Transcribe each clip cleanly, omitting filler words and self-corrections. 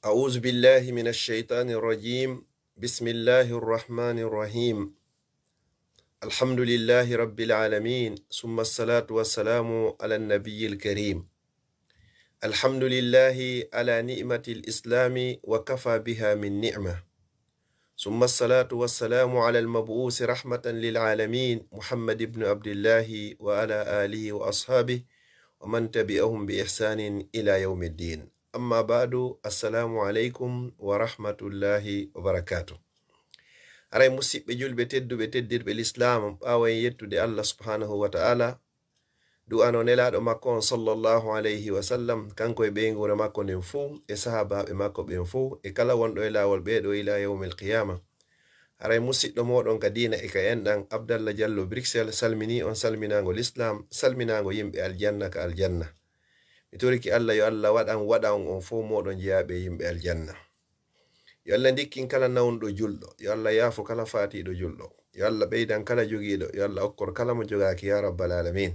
أعوذ بالله من الشيطان الرجيم. بسم الله الرحمن الرحيم. الحمد لله رب العالمين، ثم الصلاة والسلام على النبي الكريم. الحمد لله على نعمة الإسلام وكفى بها من نعمة، ثم الصلاة والسلام على المبعوث رحمة للعالمين محمد بن عبد الله وعلى آله وأصحابه ومن تبعهم بإحسان إلى يوم الدين. أما بعد، السلام عليكم ورحمة الله وبركاته. أراي مسيب بجول بتدو بتدير بالإسلام أوين يتو دي الله سبحانه وتعالى دو أنو نلاد مكون صلى الله عليه وسلم كانكو يبينغو نمكو ننفو إسحابا بمكو بنفو إكالا وندو إلا والبيدو إلى يوم القيامة. أراي مسيب نمودون كدينة إكاين عبد الله جلو بريكسل سلمني on salminango l'islam salminango yimɓe aljanna ka aljanna. Mi toriki Allah yo Allah waɗan on fo moɗon jeyaɓe yimɓe aljanna. Yo Allah ndikkin kala nawnuɗo julɗo, yo Allah yaafo kala fatiɗo julɗo, yo Allah ɓeydan kala jogiiɗo, yo Allah okkor kala mo jogaaki ya rabbal alamin.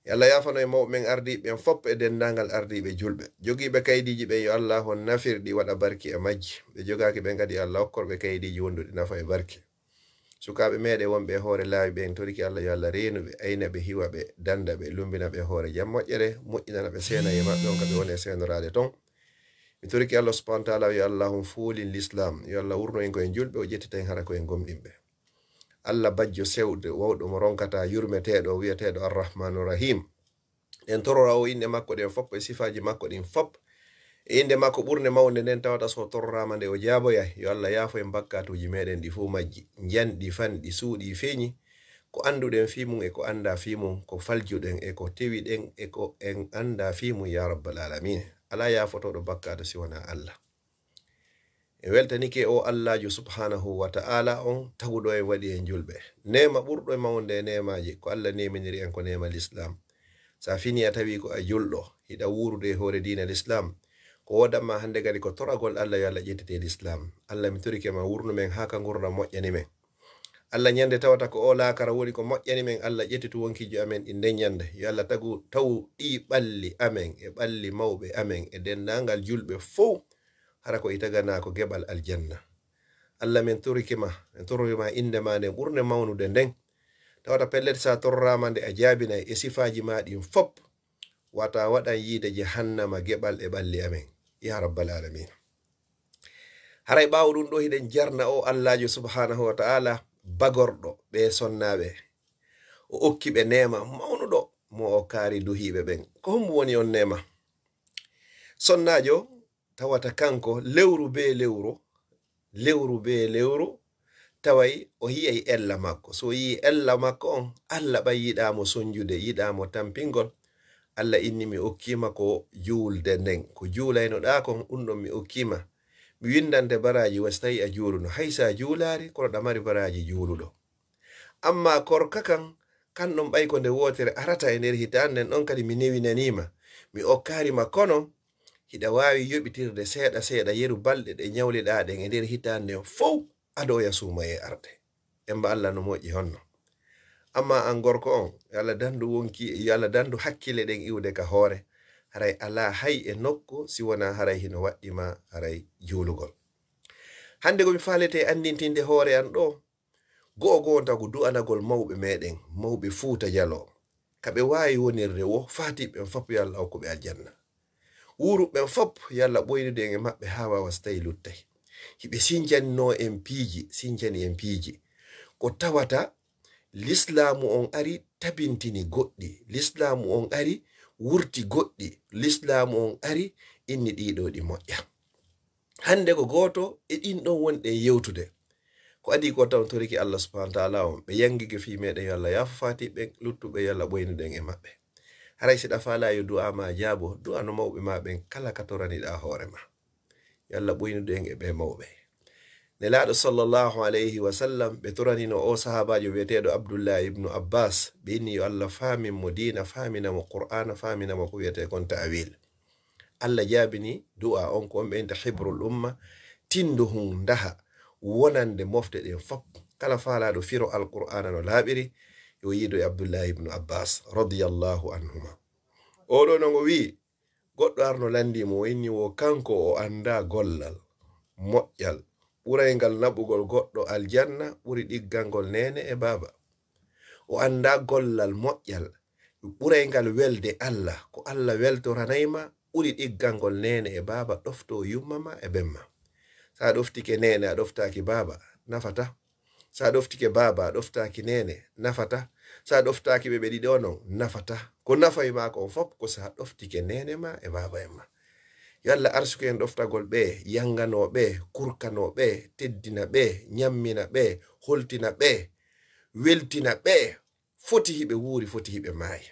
Yo Allah yaafano e mawɓe men ardiɓe fop e dendangal ardiɓe julɓe jogiiɓe kaydiji ɓe, yo Allah hon nafirɗi waɗa barki e majji. ɓe jogaaki ɓe ngadi Allah okkorɓe kaydiji wonduɗi nafa e barki. Sukaaɓe meɗe wonɓe e hoore laawi ɓe en toriki Allah yo Allah reenuɓe, ayna ɓe, hiwa ɓe, danda ɓe, lumbina ɓe hoore jam moƴƴere, moƴƴinana ɓe seena e maɓɓe on ka ɓe woni e seenorade ton. Mi toriki Allah subhanahu wa ta'ala yo Allah hon fuulin l'islam, yo Allah wurno en koyen julɓe, o ƴettita en hara koyen gomɗinɓe. Allah bajjo sewɗo wawɗo mo ronkata yurmeteɗo wiyeteɗo arrahmanur rahim. En torora o inde makko ɗen fop e sifaji makko ɗin fop e inde makko ɓurde mawde nden tawata so torrama nde o jaaboya. Yo Allah yaafo en bakkatuji meɗen ɗi fuu majji, janɗi, fanɗi, suuɗi, feeñi, ko anduɗen fimum e ko anda fimum, ko faljuɗen e ko tewiɗen e ko en anda fimum ya rabbal alamin. Ala yaafotoɗo bakkata siwana Allah. E weltanike o Allahjo subhanahu wa ta'ala on taguɗo en waɗi en julɓe. Nema ɓurɗo e mawde nemaji ko Allah neminiri en ko nema l'islam. Sa fini a tawi ko a julɗo hiɗa wurude hoore dina l'islam, ko wodanma hande gadi ko toragol Allah yo Allah ƴettete l'islam. Allah mi torike ma wurnu men ha ka gurdam moƴƴani men. Allah nyande tawata ko o laakara woni ko moƴƴani men, Allah ƴettitu wonkijo amen ɗi nden nyande. Yo Allah taw ɗi ɓalli amen e ɓalli mawɓe amen e dendangal julɓe fof hara ko itagana ko geɓal aljanna. Allah min torikima inde ma nden ɓurde mawnude nden tawata pellet sa torrama nde a jaabinay e sifaji ma ɗin fop wata waɗan yiide jahannama geɓal e ɓalli amen ya rabbal alamin. Haray ɓawo ɗum ɗo hiɗen jarna o Allahjo subhanahu wa ta'ala bagorɗo ɓe sonnaɓe, o okkiɓe nema mawnuɗo mo o kaari duhiɓe ɓen. Ko hombo woni on nema? Sonnajo tawata kanko lewru be lewru taway o yiyay ella makko. So yi ella makko on, Allah ɓay yiɗamo sonjude, yiɗamo tampingol. Allah inni mi okkima ko juulde nden, ko juulaynoɗa kon ɗum ɗon mi okkima. Mi windante baraji wasi tawi a juuluno, haysa juulari kono ɗamari baraji juuluɗo. Amma korka kanɗon ɓay ko nde wotere arata e nder hitande nden ɗon kadi mi newinanima, mi okkarima kono hiɗa wawi yoɓitirde seeɗa seeɗa yeru balɗe ɗe nyawliɗa ɗen e nder hitande nden fof aɗoya sumaye arde. Emba Allah no moƴƴi honno. Amma an gorko on, yo Allah dandu hakkile ɗen iwde ka hoore, haray ala hay e nokku siwona haray hino waɗɗima haray juulugol. Hande ko mi faalete andintinde hoore an ɗo, go'o tagu du'anagol mawɓe meɗen, mawɓe Fuuta Jalo, kaɓe wawi wonirde wo fatiɓe fop yo Allah hokkuɓe aljanna. Wuruɓe fop yo Allah ɓoynude e maɓɓe ha wawa so tawi luttay. Hiɓe sincani en piiji ko tawata l'islamu on ari tabintini goɗɗi, l'islamu on ari wurti goɗɗi, l'islamu on ari inni ɗiɗo ɗi moƴƴa. Hande ko goto e ɗin ɗon wonɗe yewtude ko adi ko taw toriki Allah subhanahu wa ta'ala on ɓe yangige fi meɗen yo Allah yaafo fatiɓe, luttuɓe yo Allah ɓoynuɗen e maɓɓe. Haray siɗa faala yo du'a ma jaabo, du'a no mawɓe ma ɓen kala ka toraniɗa hoore ma. Yo Allah ɓoynuɗen e ɓe mawɓe. Nelaɗo sallallahu alayhi wa sallam ɓe toranino o sahabajo wiyeteɗo Abdullah ibnu Abbas, ɓe inni yo Allah faamin mo dina, famina mo Qur'ana, famina mo ko wiyete kon ta'wil. Allah jaabini du'a on ko on ɓe inta hibrul umma, tinduhum ndaha wonande mofte ɗen fop. Kala faalaɗo firo alqur'ana no laaɓiri yo yiido e Abdullah ibnu Abbas radiyallahu anhuma. Oɗo no ngo wi goɗɗo arno landi mo inni wo kanko o anda gollal moƴƴal ɓuraygal naɓugol goɗɗo aljanna ɓuri ɗiggangol nene e baba. O anda gollal moƴƴal ɓuraygal welde Allah ko Allah weltoranayma ɓuri ɗiggangol nene e baba ɗofto yummama e bemma. Sa ɗoftike nene a ɗoftaki baba nafata. Sa ɗoftike baba a ɗoftaki nene nafata. Sa ɗoftaki ɓe ɗiɗo non nafata. Ko nafay ma ko fop ko sa ɗoftike nene ma e baba en ma. Yalla arsuko en ɗoftagol ɓe yangano ɓe kurkano ɓe teddina ɓe nyammina ɓe holtina ɓe weltina ɓe foti hiɓe wuri foti hiɓe maayi.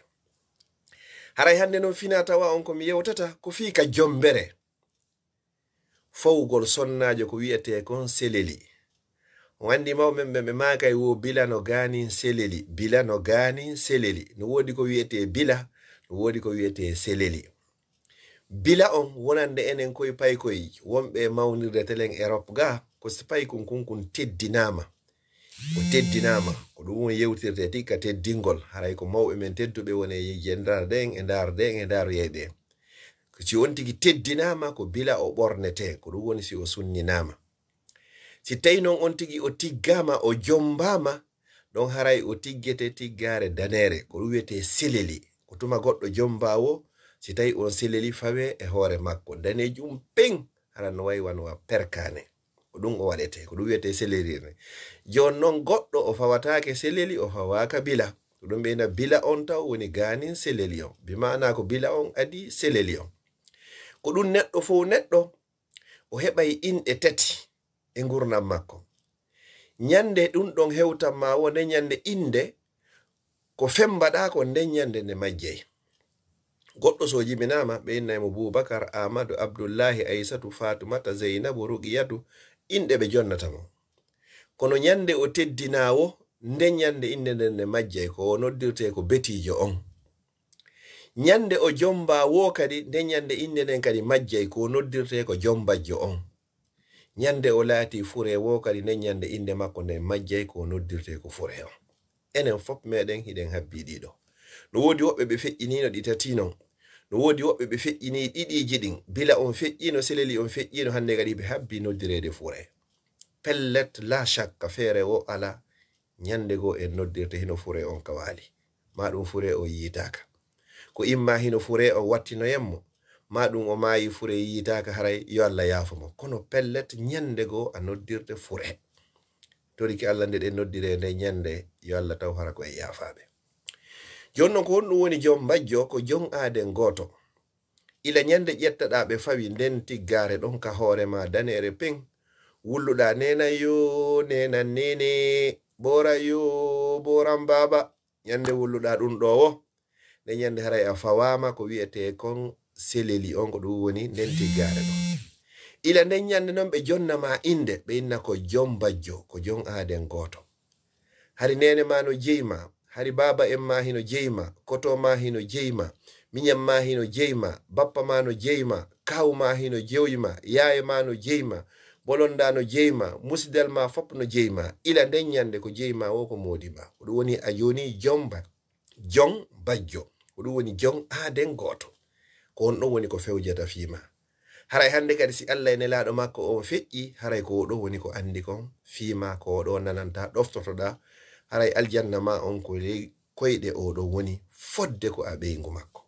Haray hande non fina tawa on ko mi yewtata ko fika jombere fawgol sonnajo ko wi'ete kon seleli. Wandi mawɓe ɓe makay wo bila no ganin seleli, bila no ganin seleli. No wodi ko wi'ete bila, no wodi ko wi'ete seleli. Bila on wonande enen koye paykoy wonɓe mawnirde telen Europe ga ko paykun kunkun teddinama. O teddinama ko ɗum won yewtirde tikka teddingol haray ko mawɓe men tedduɓe woni yendarden e darden e daroyeɓe. Ko si on tigi teddinama ko bila o ɓornete ko ɗum woni si o sunninama. Si tawi non on tigi o tiggama o jombama ɗon haray o tiggete tiggare danere ko ɗum wiyete seleli. Ko tuma goɗɗo jombawo si tawi on seleli fawe e hoore makko danejum peng hara no way wanwa perkane ko ɗum o waɗete ko ɗum wiyete selelirne. Jon non goɗɗo o fawatake seleli o fawaka bila ko ɗum ɓeyna bila on taw woni ganin seleli on bi mana ko bila on adi seleli on. Ko ɗum neɗɗo fo neɗɗo o heɓay inɗe tati e gurnam makko. Nyande ɗum ɗon hewtan ma wo nde nyande inde ko fembaɗa ko nde nyande nde majjey. Goɗɗo so jibinama ɓe innaymo Boubacar, Amadou, Abdoullahi, Aissatu, Fatumata, Zeinabu, Ruqiyatu inɗe ɓe jonnata mo. Kono nyande o teddinawo nde nyande inde nden nde majjey ko o noddirte ko betijo on. Nyande o jomba wo kadi nde nyande inde nden kadi majjey ko noddirte ko jombajjo on. Nyande o laati fure wo kadi nde nyande inde makko nde majjey ko noddirte ko fure on. Enen fop meɗen hiɗen habbi ɗiɗo. No wodi woɓɓe ɓe feƴƴinino ɗi tati non. No wodi woɓɓe ɓe feƴƴini ɗiɗiji ɗin bila on feƴƴino seleli on feƴƴino hande kadi ɓe habbi noddirede fure. Pellet la shakka feere wo ala nyande go en noddirte hino fure on kawali. Maɗum fure o yitaka. Ko imma hino fure on wattino yemmo. Maɗum o maayi fure yitaka haray yo Allah yaafo mo. Kono pellet nyande go a noddirte fure. Toriki Allah nde ɗen noddire nde nyande yo Allah taw hara ko e yaafaɓe. Jonno ko honɗum woni jom bajjo ko jon aaden goto. Ila nyande ƴettaɗa ɓe fawi nden tiggare ɗon ka hoore ma danere peng. Wulluɗa nena yo nenan nene bora yo boran baba. Nyande wulluɗa ɗum ɗo wo. Nde nyande haray a fawama ko wi'ete kon seleli on ko ɗum woni nden tiggare ɗon. Ila nden nyande non ɓe jonnama inde ɓe inna ko jom bajjo ko jon aaden goto. Hari nene ma no jeyma. Hari baba en ma hino jeyma, koto ma hino jeyma, minyam ma hino jeyma, bappa ma no jeyma, kaw ma hino jeyma, yaye ma no jeyma, bolonda no jeyma, musidal ma fop no jeyma. Ila nden nyande ko jeyma wo ko Modiba. Ko ɗum woni a joni jomba, jon bajjo. Ko ɗum woni jon aaden goto. Ko on ɗon woni ko fewjata fima. Haray hande kadi si Allah ene laaɗo makko on feƴƴi haray ko ɗo woni ko andi kon fima ko ɗo nananta ɗoftotoɗa. Haray aljanna ma on ko koyɗe oɗo woni fodde ko a ɓeygu makko.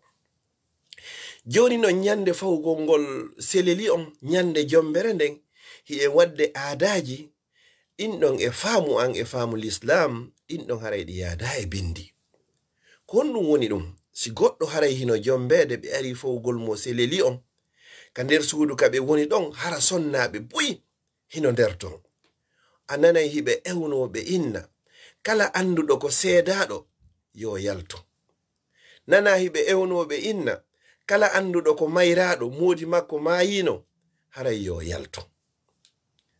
Joni non nyande fawgol ngol seleli on nyande jombere nden hi'e wadde aadaji ɗinɗon e faamu an e faamu l'Islam ɗinɗon haray ɗi yaada e bindi. Ko honɗum woni ɗum si goɗɗo haray hino jombede ɓe ari fawgol mo seleli on ka nder suudu ka ɓe woni ɗon hara sonnaɓe buyi hino nder ton. A nanay hiɓe ewnoɓe inna kala anduɗo ko seedaɗo yo yalto. Nana hiɓe ewnoɓe inna kala anduɗo ko mayraɗo modi makko mayino haray yo yalto.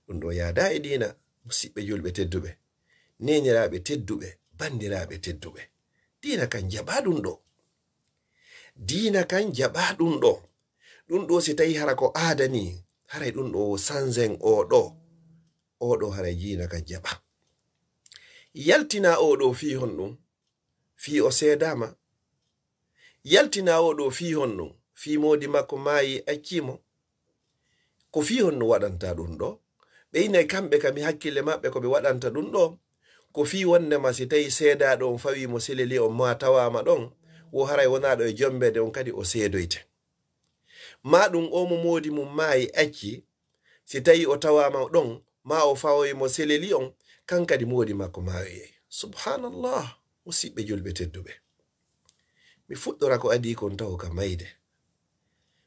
Ɗum ɗo yaada e dina musidɓe julɓe tedduɓe, neniraɓe tedduɓe, bandiraɓe tedduɓe. Dina kan jaɓa ɗum ɗo. Dina kan jaɓa ɗum ɗo. Ɗum ɗo si tawi hara ko aadani haray ɗum ɗo sanzen oɗo haray dina kan jaɓa. Yaltina oɗo fi honɗum fi o seedama. Yaltina oɗo fi honɗum fi modi makko maayi accimo ko fi honno waɗanta ɗum ɗo ɓe inay kamɓe kam hakkille maɓɓe ko ɓe waɗanta ɗum ɗo ko fi wondema si tawi seedaɗo on fawi mo seleli on ma tawama ɗon wo haray wonaɗo e jombede on kadi o seedoyte ma ɗum o mo modi mum maayi acci si tawi o tawama ɗon ma o fawoy mo seleli on kan kadi modi makko maayoyey subhanallah musidɓe julɓe tedduɓe mi fuɗɗora ko adi kon taw ka mayde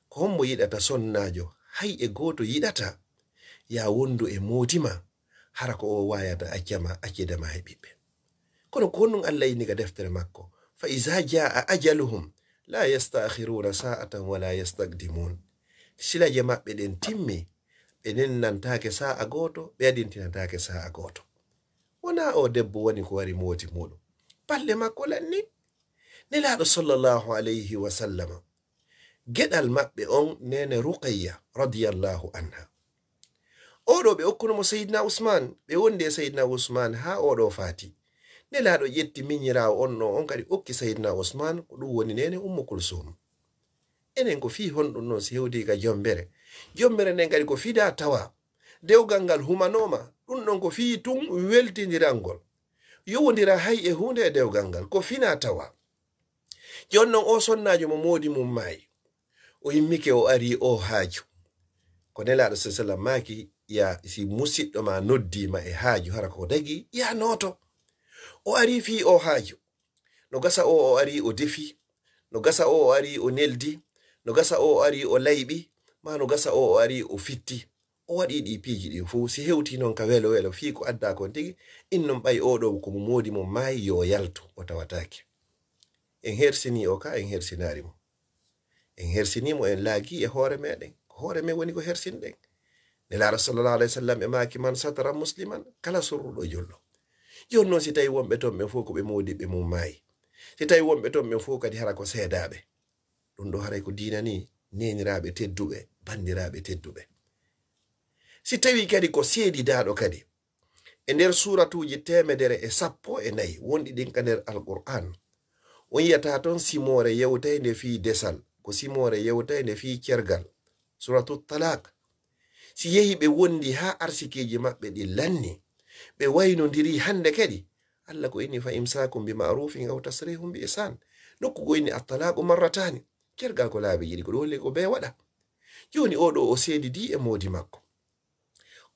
ko hommo yiɗata sonnajo hay e goto yiɗata ya wondu e motima hara ko o wayata accama accidama he ɓiɓɓe kono ko honɗum Allah yini ka deftere makko fa iza jaa ajaluhum la yastakhiruna sa'atan wala yastaqdimun silaje maɓɓe ɗen timmi ɓe nennantake sa'a goto ɓe adintinantake sa'a goto wona o debbo woni ko wari moti muɗum balle makko lanni nelaɗo sallallahu alayhi wa sallam geɗal maɓɓe on nene Ruqayya radiyallahu anha oɗo ɓe okkunomo Sayyidina Usman ɓe wondi e Sayyidina Usman ha oɗo fati nelaɗo ƴetti miñirawo on no on kadi okki Sayyidina Usman ko ɗum woni nene Ummu Kulsum enen ko fi honɗum noon si hewti ka jombere nden kadi ko fida tawa dewgal ngal humanoma ɗum ɗon ko fi tun weltidirangol yowodira hay e hunde e dewgal ngal ko fina tawa jonnon o sonnajo mo modi mum maayi o yimmike o ari o haaju ko nelaɗo sallam maki ya si musidɗo ma noddima e haaju hara ko dagi ya noto o ari fi o haaju no gasa o ari o defi no gasa o ari o neldi no gasa o ari o layɓi ma no gasa o ari o fitti o waɗi ɗi piiji ɗi fuu si hewti noon ka welo welo fi ko adda kon tigi innon ɓay oɗo komo modi mo maayi yo yaltu o tawatake en hersini o ka en hersinari mo en hersinimo en laagi e hoore meɗen ko hoore men woni ko hersinɗen nelaɗo sallallahu alayhi wa sallam e maki man satara musliman kala sorruɗo julɗo joni noon si tawi wonɓe toon ɓe fof ko ɓe modiɓe mum maayi si tawi wonɓe toon ɓe fof kadi hara ko seedaɓe ɗum ɗo haray ko diina ni neniraɓe tedduɓe bandiraɓe tedduɓe si tawi kadi ko seedidaɗo kadi e nder suratuji 114 wonɗi ɗin ka nder alqur'an on yiyata toon simore yewtayde fi desal ko simore yewtayde fi cergal suratu talak si yehi ɓe wondi ha arsikeji maɓɓe ɗi lanni ɓe waynodiri hande kadi Allah ko inni fa imsakum bi ma'rufin aw tasrihum bi ihsan nokku go inni at-talaqu marratani cergal ko laabi yiɗi ko ɗo ko be waɗa joni oɗo o seedidi e modi makko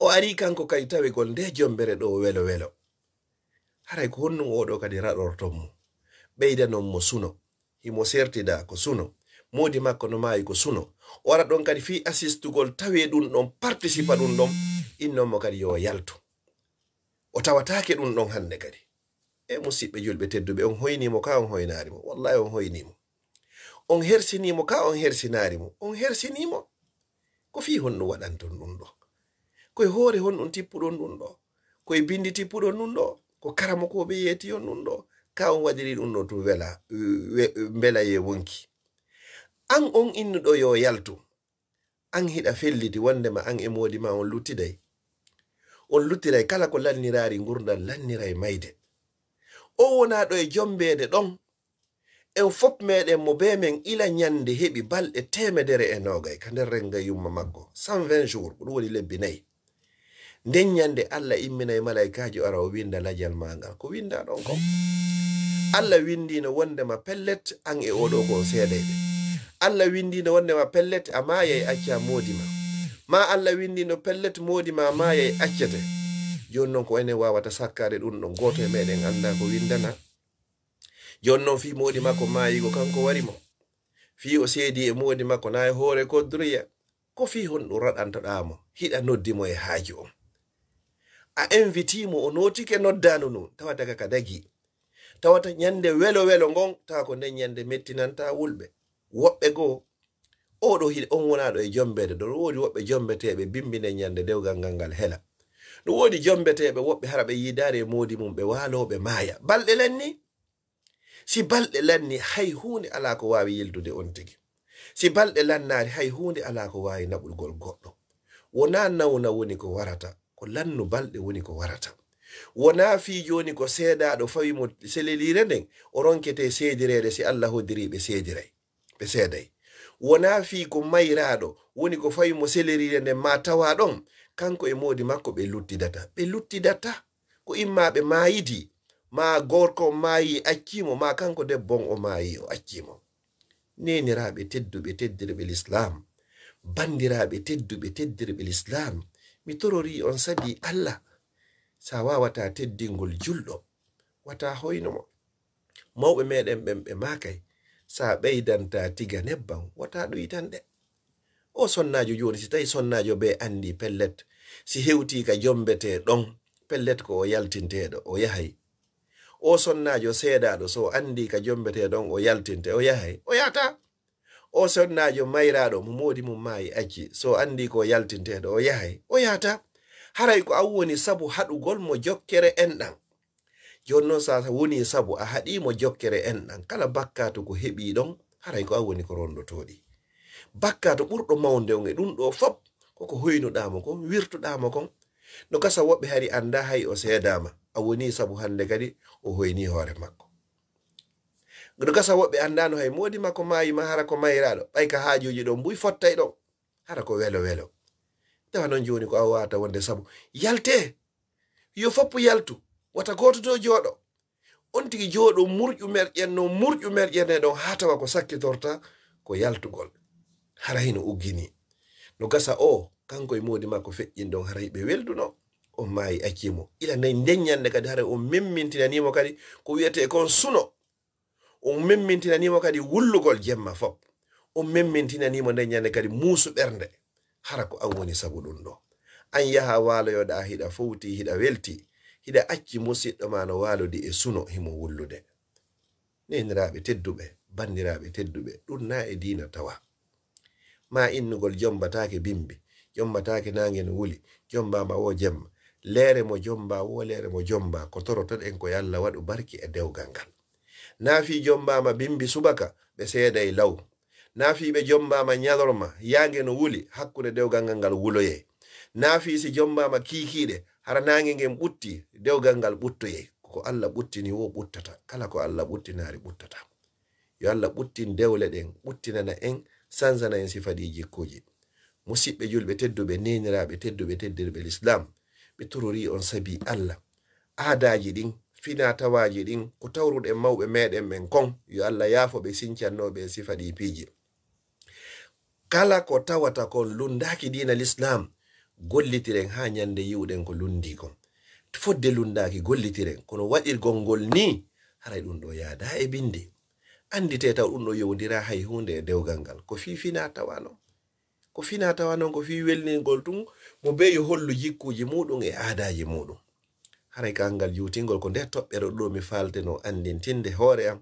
o ari kanko kadi tawegol nde jombere ɗo welo welo haray ko honnum oɗo kadi raɗorton mo ɓeydanon mo suno himo sertida ko suno modi makko no maayi ko suno o wara ɗon kadi fi assistugol tawe ɗum ɗon participa ɗum ɗon innon mo kadi yo yaltu o tawatake ɗum ɗon hande kadi e musidɓe julɓe tedduɓe on hoynimo ka on hoynarimo wallahi on hoynimo on hersinimo ka on hersinarimo on hersinimo ko fi honɗum waɗanton ɗum ɗo koye hoore honɗum tippuɗon ɗum ɗo koye bindi tippuɗon ɗum ɗo ko karamo ko ɓe yeti on ɗum ɗo ka on waɗiri ɗum ɗo to mbela ye wonki an on innuɗo yo yaltu an hiɗa felliti wondema an e modi ma on luttiray kala ko lannirari gurdal lanniray mayde o wonaɗo e jombede ɗon en fop meɗen mo be men ila nyande heɓi balɗe 190 ka nder renga yumma makko 120 jours ko ɗum woni lebbi 4 nden nyande Allah imminay malaikajo ara o winda lajal mangal ko winda ɗon ko Allah windino wondema pellet an e oɗo ko seedayɓe Allah windino wondema pellet a maayay acca modima ma Allah windino pellet modima maayay accete joni noon ko enen wawata sakkade ɗum ɗon goto e meɗen anda ko windana joni noon fi modi makko maayi ko kanko wari mo fi o seedi e modi makko na e hoore kodriya ko fi honɗum raɗantoɗamo hiɗa noddimo e haaju on a invitimo o notike noddano non tawa daga ka dagi tawata nyande welo welo ngon tawa ko nden nyande mettinanta wulɓe woɓɓe goo oɗo hiɗe on wonaɗo e jombede ɗo woodi woɓɓe jombeteɓe bimbine nyande dewgal ngal hela ɗum woodi jombeteɓe woɓɓe hara ɓe yidare e modi mum ɓe waaloɓe maaya balɗe lanni si balɗe lanni hay hunde ala ko wawi yildude on tigi si balɗe lannari hay hunde ala ko wawi naɓurgol goɗɗo wona nawna woni ko warata ko lannu balɗe woni ko warata wona fi joni ko seedaɗo fawi mo selelire nden o ronkete seedirede si Allah hoddiri ɓe seeday wona fi ko mayraɗo woni ko fawi mo selerire nde ma tawa ɗon kanko e modi makko ɓe luttidata ko immaɓe mayidi ma gorko mayi accimo ma kanko debbon o mayi o accimo. Neniraɓe tedduɓe teddirɓe l'islam, bandiraɓe tedduɓe teddirɓe l'islam, mi torori on sabi Allah sa wawata teddingol julɗo wata hoynomo. Mawɓe meɗen ɓen ɓe makay sa ɓeydanta tiga nebbam wata ɗoytanɗe. O sonnajo joni si tawi sonnajo be andi pellet si hewti ka jombete ɗon pellet ko o yaltinteɗo o yahay. O sonnajo seedaɗo so andi ka jombete ɗon o yaltinte o yahay o yata. O sonnajo mayraɗo mo modi mum mayi acci so andi ko yaltinteɗo o yahay o yata. Haray ko an woni sabu haɗugol mo jokkere enɗan. Jonnon sa woni sabu a haɗimo jokkere enɗan kala bakkato ko heɓi ɗon haray ko an woni ko rondotoɗi. Bakkato ɓurɗo mawde on e ɗum ɗo fop koko hoynuɗamo kon wirtuɗamo kon. No gasa woɓɓe hari anda hay o seedama a woni sabu hande kadi o hoyni hoore makko. No gasa woɓɓe andano hay modi makko mayima hara ko mayraɗo ɓay ka haajuji ɗon mbuy fottay ɗon hara ko welo tawa noon joni ko a wata wonde sabu yalte yo foppu yaltu wata goto to jooɗo on tigi jooɗo murƴu merƴen ɗon ha tawa ko sakkitorta ko yaltugol haray no uggini. No gasa o kanko e modi makko feƴƴin ɗon haray ɓe welduno on mayi accimo ila nayi ndeññande kadi haray on memmintinanimo kadi ko wiyete kon suno. On memmintinanimo kadi wullugol jemma fop. On memmintinanimo ndeññande kadi muusu ɓernde hara ko an woni sabu ɗum ɗo. An yaha waloyoɗa hiɗa fowti hiɗa welti hiɗa acci musidɗo ma no walodi e suno himo wullude. Neniraɓe tedduɓe bandiraɓe tedduɓe ɗum na e dina tawa. Ma innugol jombatake bimbi jombatake nange no wuli jombama wo jemma leere mo jomba wo leere mo jomba ko toroton en ko yalla waɗu barki e dewgal ngal. Naafi jombama bimbi subaka ɓe seeday law. Naafiɓe jombama ñalorma yange no wuli hakkude dewgal ngal wuloye. Naafi si jombama kikiɗe hara nange ngen ɓutti dewgal ngal ɓuttoye. Ko Allah ɓuttini wo ɓuttata kala ko Allah ɓuttinari ɓuttata. Yo Allah ɓuttin dewle ɗen ɓuttinana en sansana en sifadi jikkuji. Musidɓe julɓe tedduɓe neniraɓe tedduɓe teddirɓe l'islam ɓe torori on sabi Allah aadaji ɗin fina tawaji ɗin ko tawruɗen mawɓe meɗen men kon yo Allah yaafo ɓe sincannoɓe sifaɗi piiji. Kala ko tawata kon lundaki dina l'islam gollitiren ha nyande yiwɗen ko lundi kon. Fodde lundaki gollitiren kono waɗirgol ngol ni haray ɗum ɗo yaada e bindi. Andite taw ɗum ɗo yowdira hay hunde e dewgal ngal ko fina tawano. Ko fina tawano ko fi welningol tun mo be yo hollu jikkuji muɗum e aadaji muɗum. Haray kangal jutingol ko nder toɓɓere ɗo mi falte no andintinde hoore am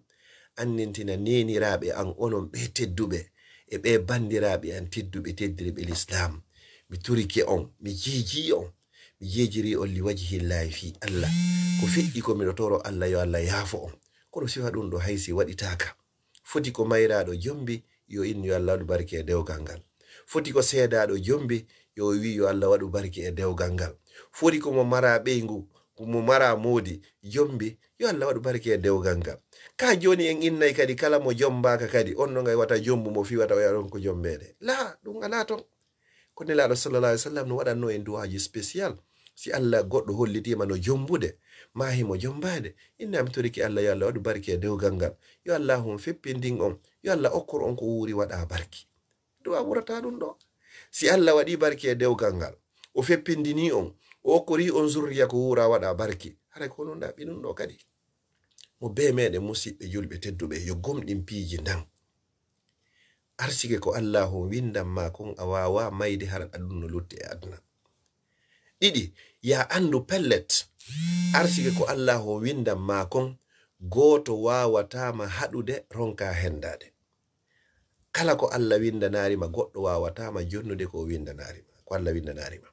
andintina neniraɓe an onon ɓe tedduɓe e ɓe bandiraɓe an tedduɓe teddirɓe l'islam. Mi turike on mi jeeji on mi jeejiri on li wajhillahi fi Allah ko feƴƴi ko miɗo toro Allah yo Allah yaafo on kono sifa ɗum ɗo haysi waɗitaka. Foti ko mayraɗo jombi yo innu yo Allah waɗu barke e dewgal ngal. Foti ko seedaɗo jombi yo wi yo Allah waɗu barke e dewgal ngal. Foti ko mo mara ɓeygu mo mara modi jombi yo Allah waɗu barke e dewgal ngal. Ka joni en innay kadi kala mo jombaka kadi on no ngay wata jombu mo fiwata o yaron ko jombede la ɗum ala ton. Ko nelaɗo sallallahu alaihi wasallam no waɗanno en duwaji spécial si Allah goɗɗo hollitima no jombude mahimo jombade innami toriki Allah yo Allah waɗu barke e dewgal ngal yo Allah hon feppindin on yo Allah okkur on ko wuri waɗa barki duwa ɓurata ɗum ɗo. Si Allah waɗi barke e dewgal ngal o feppindini on o okkori on zurriya ko wura waɗa barki haray ko non ɗaɓi ɗum ɗo kadi mo be meɗen musidɓe julɓe tedduɓe yo gomɗin piiji ndan arsike ko Allah hon windan ma kon a wawa mayde haraɗa ɗum no lutti e aduna. Ɗiɗi ya andu pellet arsike ko Allah hon windan ma kon goto wawatama haɗude ronka hendade. Kala ko Allah windanarima goɗɗo wawatama jonnude ko windanarima ko Allah windanarima.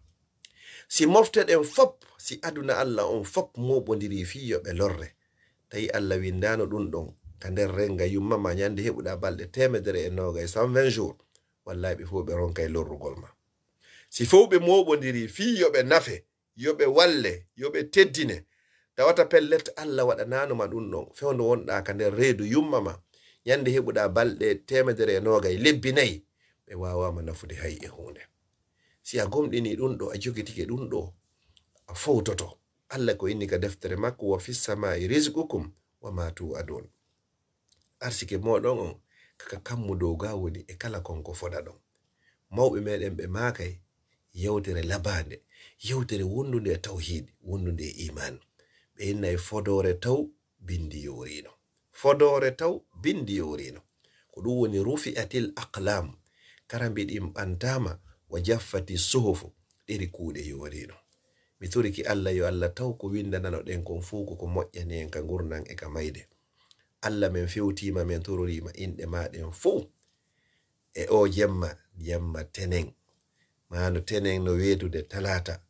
Si mofteɗen fop si aduna Allah on fop moɓodiri fi yoɓe lorre tawi Allah windano ɗum ɗon ka nder renga yummama ñande heɓuɗa balɗe 120 jours wallahi ɓe fo ɓe ronka e lorrugol ma. Si fof ɓe moɓodiri fi yoɓe nafe yoɓe walle yoɓe teddine tawata pellet Allah waɗananoma ɗum ɗon fewndo wonɗa ka nder reedu yummama ñande heɓuɗa balɗe 120 lebbi 4 ɓe wawama nafude hay e hunde. Si a gomɗini ɗum ɗo, a jogitike ɗum ɗo, a fowtoto. Allah ko inni ka deftere makko, wa fis samai rizqukum wa ma tu'adun. Arsike moɗon on kaka kammu dow ga woni e kala konko foɗa ɗon. Mawɓe meɗen ɓe makay yewtere labande, yewtere wondude e tawhid, wondude e iman. Ɓe innay fodore taw bindi yorino. Fodore taw bindi yorino. Ko ɗum woni rufi'atil aqlam, karambi ɗin ɓantama, wa jaffati suhufu, ɗeri kuuɗe yorino. Mi turiki Allah yo Allah taw ko windanano ɗen kon fuu ko moƴƴani en ka gurnan e ka mayde. Allah men fewtima men tororima inɗe maɗen fuu e o jemma tenen, mano tenen no wetude talata.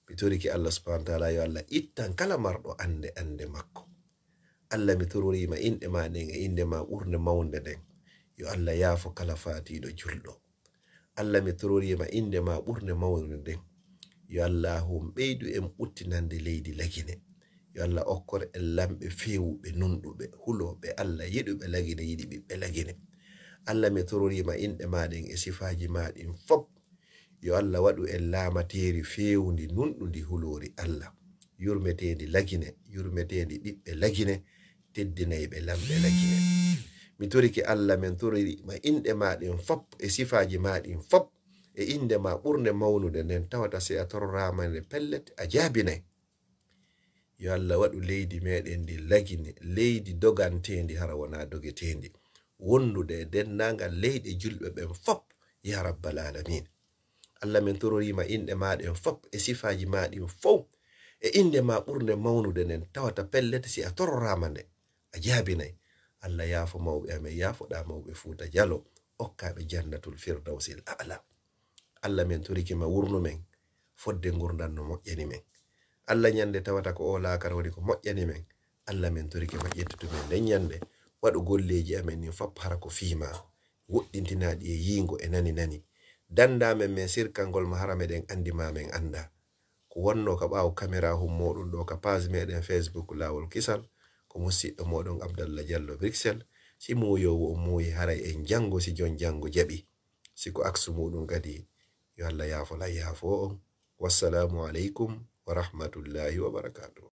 Mi toriki Allah subhanahu wa ta'ala yo Allah ittan kala marɗo ande makko. Allah mi tororima inɗe maɗen e inde ma ɓurde mawnde nden, yo Allah yaafo kala fatiɗo julɗo. Allah mi tororima inde ma ɓurde mawnde nden, yo Allah hum ɓeydu en ɓuttinande leydi lagine. Yo Allah okkor en lamɓe fewuɓe nunɗuɓe huloɓe Allah yiɗuɓe lagine yiɗi ɓiɓɓe lagine. Allah mi tororima inɗe maɗen e sifaji maɗin fop, yo Allah waɗu en laamateri fewundi nunɗundi hulori Allah, yurmetendi lagine, yurmetendi ɓiɓɓe lagine, teddinayɓe lamɓe lagine. Mi toriki Allah men tororima inɗe maɗin fop e sifaji maɗin fop e inde ma ɓurde mawnude nden, tawata se a tororama nde pellet a jaabinay. Yo Allah waɗu leydi meɗen ndi lagine, leydi dogantendi hara wona dogetendi, wondude e dendagal leyɗe julɓe ɓen fop ya rabbal alamin. Allah min tororima inɗe maɗen fop e sifaji maɗin fof e inde ma ɓurde mawnude nden, tawata pellet si a tororama nde a jaabinay. Allah yaafo mawɓe amen, yaafoɗa mawɓe Fuuta Jallo, okkaɓe jannatul firdausil a'la. Allah min torikima wurnu men fodde gurdan no moƴƴani men. Allah nyande tawata ko o laakar woni ko moƴƴani men. Allah min torikima ƴettutumen nden nyande, waɗu golleji amen ni fop hara ko fiima, woɗɗintinaɗi e yingo e nani. Dandamen men sirkangol ma hara meɗen andi ma men anda. Ko wonno ka ɓaawo caméra hum moɗon ɗo ka page meɗen Facebook Lawol Kisal, ko musidɗo moɗon Abdallah Diallo Brixel. Si muyowo o muyi haray en jango si jon jango jaɓi, siko aksu muɗum kadi yo Allah yaafo on. Wassalamu alaikum wa rahmatullahi wa barakatuh.